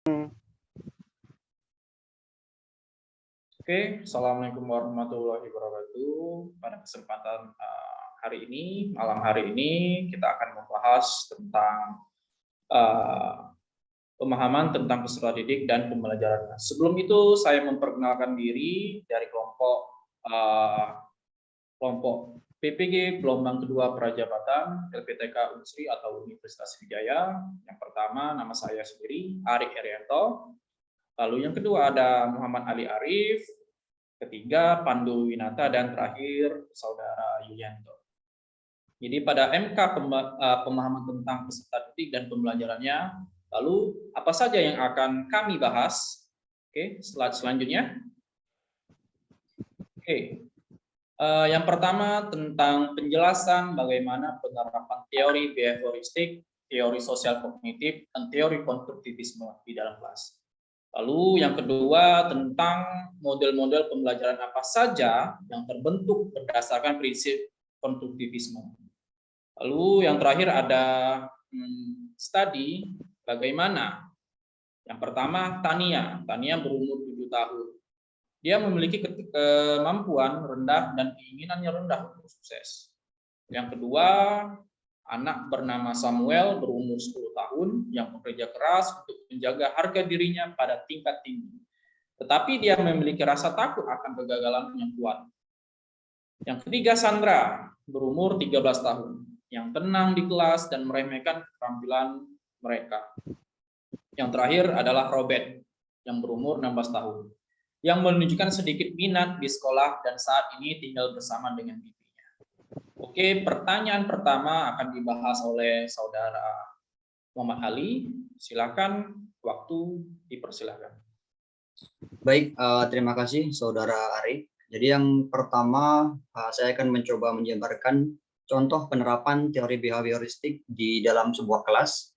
Oke, Assalamualaikum warahmatullahi wabarakatuh. Pada kesempatan hari ini, malam hari ini, kita akan membahas tentang pemahaman tentang peserta didik dan pembelajaran. Sebelum itu, saya memperkenalkan diri dari kelompok PPG Gelombang Kedua Prajabatan LPTK Unsri atau Universitas Wijaya. Yang pertama, nama saya sendiri, Arik Herianto. Lalu yang kedua ada Muhammad Ali Arif, ketiga Pandu Winata, dan terakhir Saudara Yulianto. Jadi pada MK pemahaman tentang peserta didik dan pembelajarannya, lalu apa saja yang akan kami bahas? Oke, slide selanjutnya. Oke, yang pertama tentang penjelasan bagaimana penerapan teori behavioristik, teori sosial kognitif, dan teori konstruktivisme di dalam kelas. Lalu yang kedua tentang model-model pembelajaran apa saja yang terbentuk berdasarkan prinsip konstruktivisme. Lalu yang terakhir ada studi bagaimana. Yang pertama Tania berumur 7 tahun. Dia memiliki kemampuan rendah dan keinginannya rendah untuk sukses. Yang kedua, anak bernama Samuel berumur 10 tahun yang bekerja keras untuk menjaga harga dirinya pada tingkat tinggi. Tetapi dia memiliki rasa takut akan kegagalan yang kuat. Yang ketiga, Sandra berumur 13 tahun yang tenang di kelas dan meremehkan keterampilan mereka. Yang terakhir adalah Robert yang berumur 16 tahun yang menunjukkan sedikit minat di sekolah dan saat ini tinggal bersama dengan bibinya. Oke, pertanyaan pertama akan dibahas oleh Saudara Muhammad Ali. Silakan, waktu dipersilakan. Baik, terima kasih Saudara Ari. Jadi yang pertama, saya akan mencoba menjabarkan contoh penerapan teori behavioristik di dalam sebuah kelas.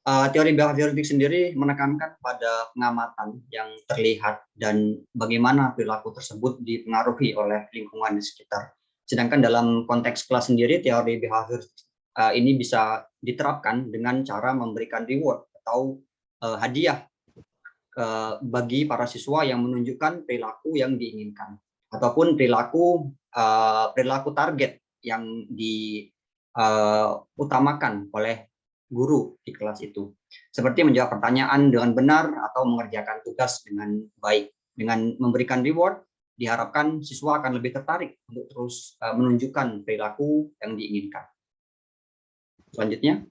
Teori behavioristik sendiri menekankan pada pengamatan yang terlihat dan bagaimana perilaku tersebut dipengaruhi oleh lingkungan di sekitar. Sedangkan dalam konteks kelas sendiri, teori behavioristik ini bisa diterapkan dengan cara memberikan reward atau hadiah bagi para siswa yang menunjukkan perilaku yang diinginkan ataupun perilaku target yang diutamakan oleh guru di kelas itu, seperti menjawab pertanyaan dengan benar atau mengerjakan tugas dengan baik. Dengan memberikan reward, diharapkan siswa akan lebih tertarik untuk terus menunjukkan perilaku yang diinginkan. Selanjutnya,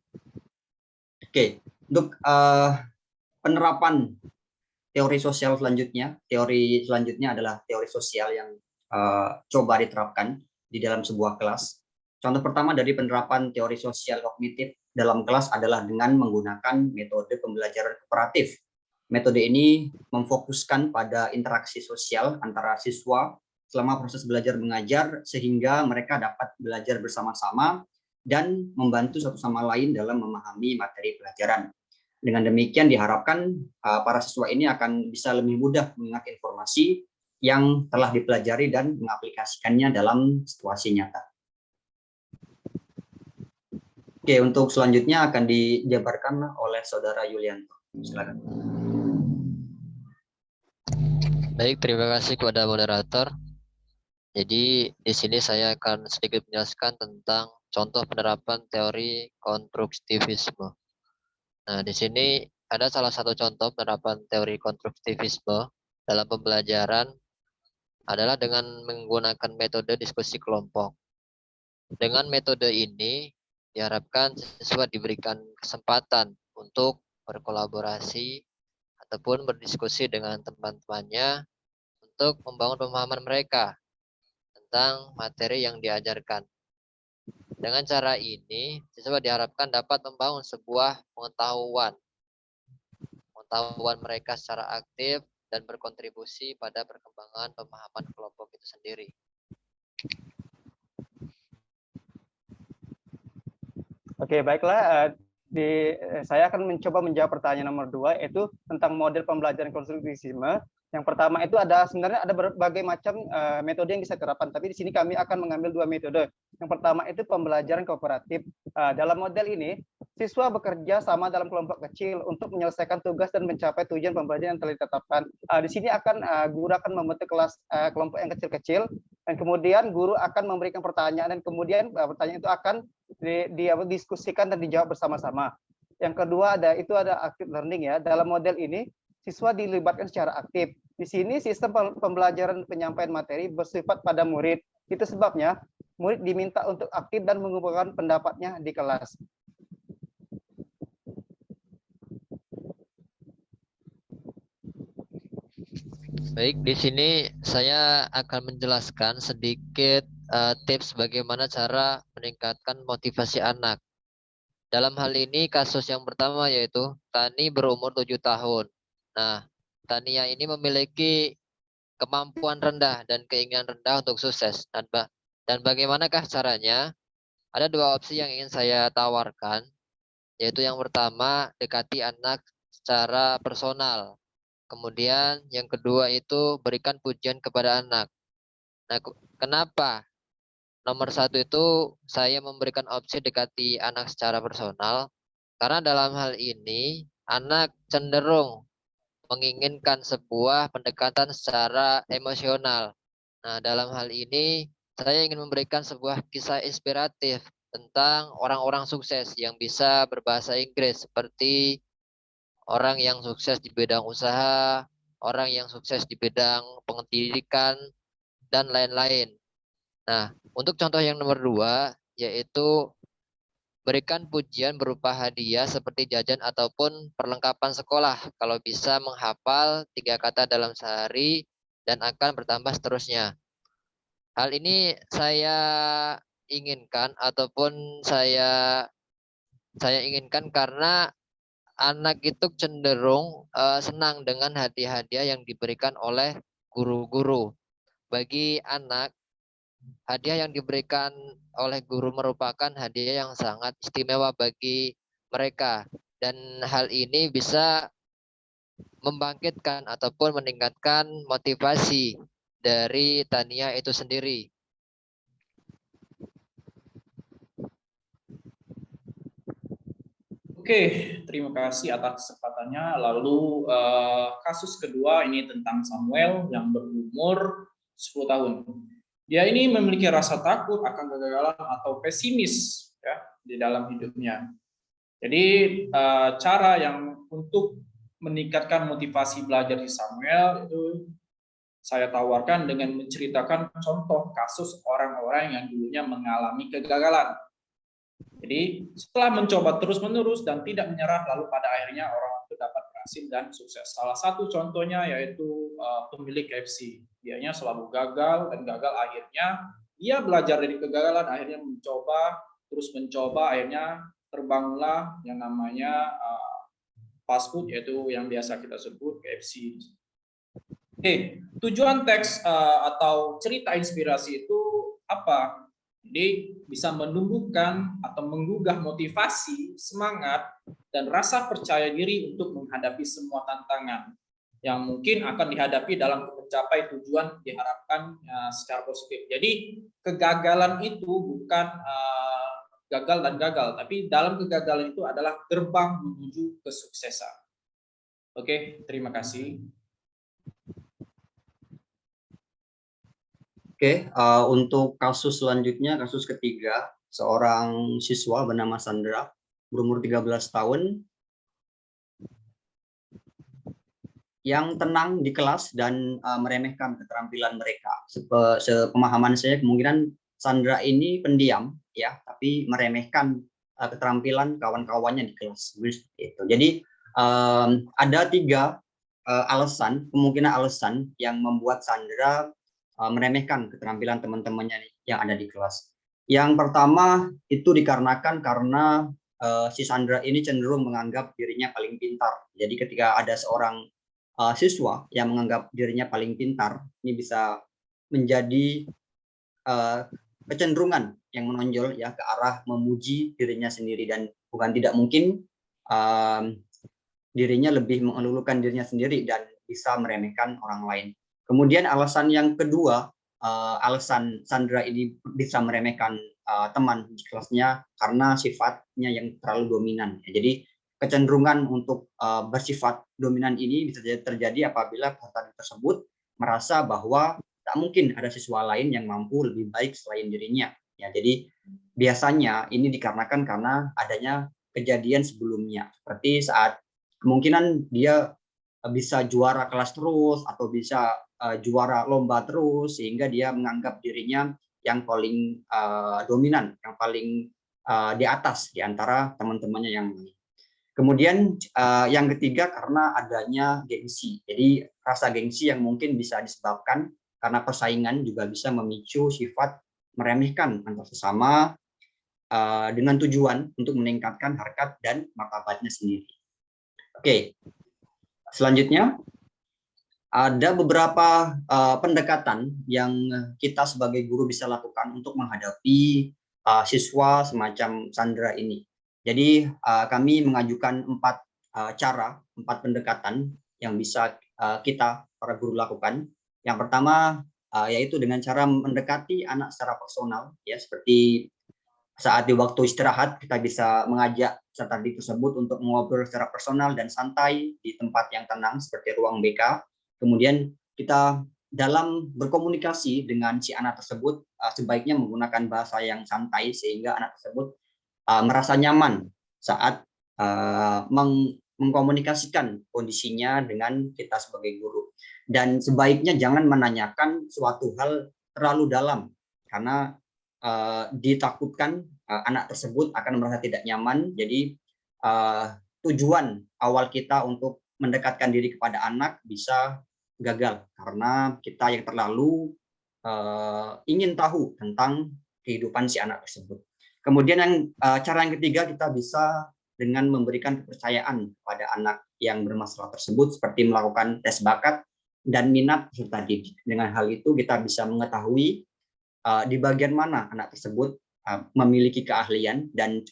oke, untuk penerapan teori sosial selanjutnya adalah teori sosial yang coba diterapkan di dalam sebuah kelas. Contoh pertama dari penerapan teori sosial kognitif dalam kelas adalah dengan menggunakan metode pembelajaran kooperatif. Metode ini memfokuskan pada interaksi sosial antara siswa selama proses belajar mengajar sehingga mereka dapat belajar bersama-sama dan membantu satu sama lain dalam memahami materi pelajaran. Dengan demikian diharapkan para siswa ini akan bisa lebih mudah mengingat informasi yang telah dipelajari dan mengaplikasikannya dalam situasi nyata. Oke, untuk selanjutnya akan dijabarkan oleh Saudara Yulianto. Silakan. Baik, terima kasih kepada moderator. Jadi di sini saya akan sedikit menjelaskan tentang contoh penerapan teori konstruktivisme. Nah, di sini ada salah satu contoh penerapan teori konstruktivisme dalam pembelajaran adalah dengan menggunakan metode diskusi kelompok. Dengan metode ini diharapkan siswa diberikan kesempatan untuk berkolaborasi ataupun berdiskusi dengan teman-temannya untuk membangun pemahaman mereka tentang materi yang diajarkan. Dengan cara ini, siswa diharapkan dapat membangun sebuah pengetahuan mereka secara aktif dan berkontribusi pada perkembangan pemahaman kelompok itu sendiri. Oke, baiklah. Saya akan mencoba menjawab pertanyaan nomor 2, yaitu tentang model pembelajaran konstruktivisme. Yang pertama itu sebenarnya ada berbagai macam metode yang bisa diterapkan, tapi di sini kami akan mengambil 2 metode. Yang pertama itu pembelajaran kooperatif. Dalam model ini, siswa bekerja sama dalam kelompok kecil untuk menyelesaikan tugas dan mencapai tujuan pembelajaran yang telah ditetapkan. Di sini guru akan membentuk kelompok yang kecil-kecil, dan kemudian guru akan memberikan pertanyaan, dan kemudian pertanyaan itu akan didiskusikan dan dijawab bersama-sama. Yang kedua ada active learning ya. Dalam model ini siswa dilibatkan secara aktif. Di sini sistem pembelajaran penyampaian materi bersifat pada murid. Itu sebabnya murid diminta untuk aktif dan mengungkapkan pendapatnya di kelas. Baik, di sini saya akan menjelaskan sedikit tips bagaimana cara meningkatkan motivasi anak. Dalam hal ini kasus yang pertama yaitu Tani berumur 7 tahun. Nah, Tania ini memiliki kemampuan rendah dan keinginan rendah untuk sukses. Dan bagaimanakah caranya? Ada 2 opsi yang ingin saya tawarkan, yaitu yang pertama, dekati anak secara personal. Kemudian yang kedua itu berikan pujian kepada anak. Nah, kenapa? Nomor 1 itu saya memberikan opsi dekati anak secara personal, karena dalam hal ini anak cenderung menginginkan sebuah pendekatan secara emosional. Nah, dalam hal ini saya ingin memberikan sebuah kisah inspiratif tentang orang-orang sukses yang bisa berbahasa Inggris, seperti orang yang sukses di bidang usaha, orang yang sukses di bidang pendidikan, dan lain-lain. Nah, untuk contoh yang nomor 2, yaitu berikan pujian berupa hadiah seperti jajan ataupun perlengkapan sekolah kalau bisa menghafal 3 kata dalam sehari dan akan bertambah seterusnya. Hal ini saya inginkan ataupun saya inginkan karena anak itu cenderung senang dengan hadiah-hadiah yang diberikan oleh guru-guru. Bagi anak, hadiah yang diberikan oleh guru merupakan hadiah yang sangat istimewa bagi mereka, dan hal ini bisa membangkitkan ataupun meningkatkan motivasi dari Tania itu sendiri. Oke, terima kasih atas kesempatannya. Lalu kasus kedua ini tentang Samuel yang berumur 10 tahun. Dia ini memiliki rasa takut akan kegagalan atau pesimis ya di dalam hidupnya. Jadi cara yang untuk meningkatkan motivasi belajar di Samuel itu saya tawarkan dengan menceritakan contoh kasus orang-orang yang dulunya mengalami kegagalan. Jadi setelah mencoba terus-menerus dan tidak menyerah, lalu pada akhirnya orang itu dapat berhasil dan sukses. Salah satu contohnya yaitu pemilik KFC. Dianya selalu gagal dan gagal, akhirnya dia belajar dari kegagalan, akhirnya mencoba, terus mencoba, akhirnya terbangunlah yang namanya fast food, yaitu yang biasa kita sebut KFC. Oke, tujuan teks atau cerita inspirasi itu apa? Jadi bisa menumbuhkan atau menggugah motivasi, semangat, dan rasa percaya diri untuk menghadapi semua tantangan yang mungkin akan dihadapi dalam mencapai tujuan diharapkan secara positif. Jadi kegagalan itu bukan gagal dan gagal, tapi dalam kegagalan itu adalah gerbang menuju kesuksesan. Oke, terima kasih. Oke, untuk kasus selanjutnya, kasus ketiga, seorang siswa bernama Sandra, berumur 13 tahun, yang tenang di kelas dan meremehkan keterampilan mereka. Sepemahaman saya, kemungkinan Sandra ini pendiam, ya, tapi meremehkan keterampilan kawan-kawannya di kelas. Jadi ada 3 alasan, kemungkinan alasan yang membuat Sandra meremehkan keterampilan teman-temannya yang ada di kelas. Yang pertama itu dikarenakan karena si Sandra ini cenderung menganggap dirinya paling pintar. Jadi ketika ada seorang siswa yang menganggap dirinya paling pintar, ini bisa menjadi kecenderungan yang menonjol ya ke arah memuji dirinya sendiri, dan bukan tidak mungkin dirinya lebih mengelulukan dirinya sendiri dan bisa meremehkan orang lain. Kemudian alasan yang kedua, alasan Sandra ini bisa meremehkan teman di kelasnya karena sifatnya yang terlalu dominan. Jadi kecenderungan untuk bersifat dominan ini bisa terjadi apabila peserta tersebut merasa bahwa tak mungkin ada siswa lain yang mampu lebih baik selain dirinya. Ya, jadi biasanya ini dikarenakan karena adanya kejadian sebelumnya, seperti saat kemungkinan dia bisa juara kelas terus atau bisa juara lomba terus, sehingga dia menganggap dirinya yang paling dominan, yang paling di atas di antara teman-temannya yang lain. Kemudian yang ketiga karena adanya gengsi. Jadi rasa gengsi yang mungkin bisa disebabkan karena persaingan juga bisa memicu sifat meremehkan antar sesama dengan tujuan untuk meningkatkan harkat dan martabatnya sendiri. Oke, selanjutnya ada beberapa pendekatan yang kita sebagai guru bisa lakukan untuk menghadapi siswa semacam Sandra ini. Jadi kami mengajukan 4 cara, 4 pendekatan yang bisa kita para guru lakukan. Yang pertama yaitu dengan cara mendekati anak secara personal, ya, seperti saat di waktu istirahat kita bisa mengajak peserta didik tersebut untuk mengobrol secara personal dan santai di tempat yang tenang seperti ruang BK. Kemudian kita dalam berkomunikasi dengan si anak tersebut sebaiknya menggunakan bahasa yang santai sehingga anak tersebut merasa nyaman saat mengkomunikasikan kondisinya dengan kita sebagai guru. Dan sebaiknya jangan menanyakan suatu hal terlalu dalam karena ditakutkan anak tersebut akan merasa tidak nyaman. Jadi tujuan awal kita untuk mendekatkan diri kepada anak bisa gagal karena kita yang terlalu ingin tahu tentang kehidupan si anak tersebut. Kemudian cara yang ketiga, kita bisa dengan memberikan kepercayaan pada anak yang bermasalah tersebut seperti melakukan tes bakat dan minat peserta didik. Dengan hal itu kita bisa mengetahui di bagian mana anak tersebut memiliki keahlian, dan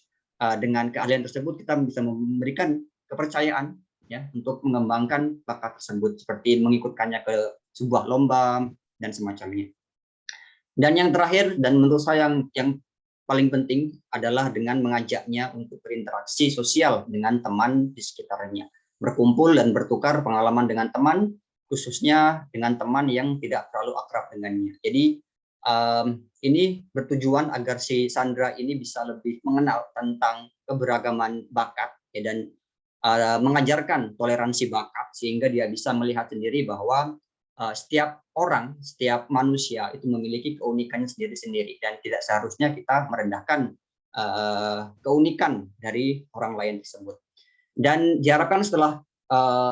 dengan keahlian tersebut kita bisa memberikan kepercayaan, ya, untuk mengembangkan bakat tersebut seperti mengikutkannya ke sebuah lomba dan semacamnya. Dan yang terakhir dan menurut saya yang paling penting adalah dengan mengajaknya untuk berinteraksi sosial dengan teman di sekitarnya, berkumpul dan bertukar pengalaman dengan teman, khususnya dengan teman yang tidak terlalu akrab dengannya. Jadi ini bertujuan agar si Sandra ini bisa lebih mengenal tentang keberagaman bakat, ya, dan mengajarkan toleransi bakat sehingga dia bisa melihat sendiri bahwa setiap orang, setiap manusia itu memiliki keunikannya sendiri-sendiri dan tidak seharusnya kita merendahkan keunikan dari orang lain tersebut. Dan diharapkan setelah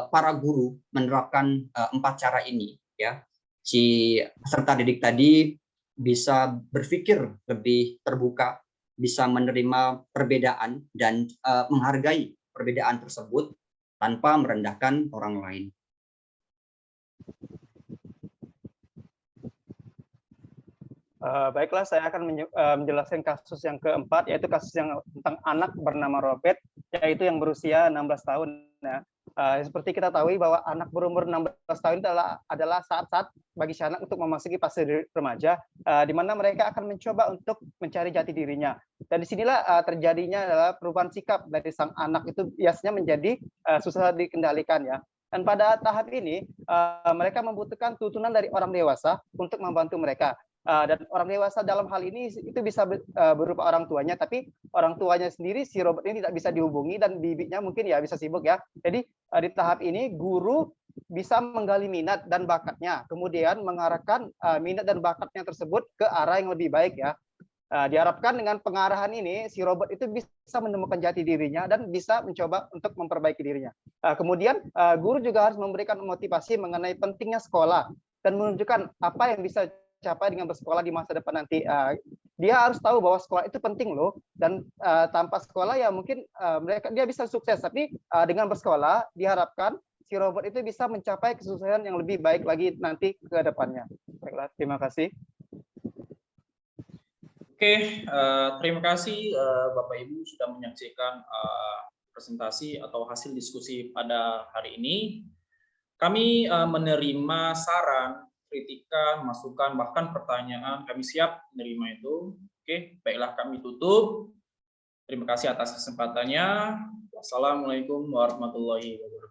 para guru menerapkan 4 cara ini, ya, si peserta didik tadi bisa berpikir lebih terbuka, bisa menerima perbedaan dan menghargai perbedaan tersebut tanpa merendahkan orang lain. Baiklah, saya akan menjelaskan kasus yang keempat, yaitu kasus yang tentang anak bernama Robert, yaitu yang berusia 16 tahun. Ya. Seperti kita tahu bahwa anak berumur 16 tahun adalah saat-saat bagi si anak untuk memasuki fase remaja, di mana mereka akan mencoba untuk mencari jati dirinya. Dan disinilah terjadinya adalah perubahan sikap dari sang anak itu biasanya menjadi susah dikendalikan, ya. Dan pada tahap ini mereka membutuhkan tuntunan dari orang dewasa untuk membantu mereka. Dan orang dewasa dalam hal ini itu bisa berupa orang tuanya, tapi orang tuanya sendiri si Robert ini tidak bisa dihubungi dan bibinya mungkin ya bisa sibuk, ya. Jadi di tahap ini guru bisa menggali minat dan bakatnya, kemudian mengarahkan minat dan bakatnya tersebut ke arah yang lebih baik, ya. Diharapkan dengan pengarahan ini si Robert itu bisa menemukan jati dirinya dan bisa mencoba untuk memperbaiki dirinya. Kemudian guru juga harus memberikan motivasi mengenai pentingnya sekolah dan menunjukkan apa yang bisa capai dengan bersekolah di masa depan nanti. Dia harus tahu bahwa sekolah itu penting loh, dan tanpa sekolah ya mungkin dia bisa sukses, tapi dengan bersekolah diharapkan si Robert itu bisa mencapai kesuksesan yang lebih baik lagi nanti ke depannya. Baiklah, terima kasih. Oke, terima kasih Bapak Ibu sudah menyaksikan presentasi atau hasil diskusi pada hari ini. Kami menerima saran, kritikan, masukan, bahkan pertanyaan. Kami siap menerima itu. Oke, baiklah kami tutup. Terima kasih atas kesempatannya. Wassalamualaikum warahmatullahi wabarakatuh.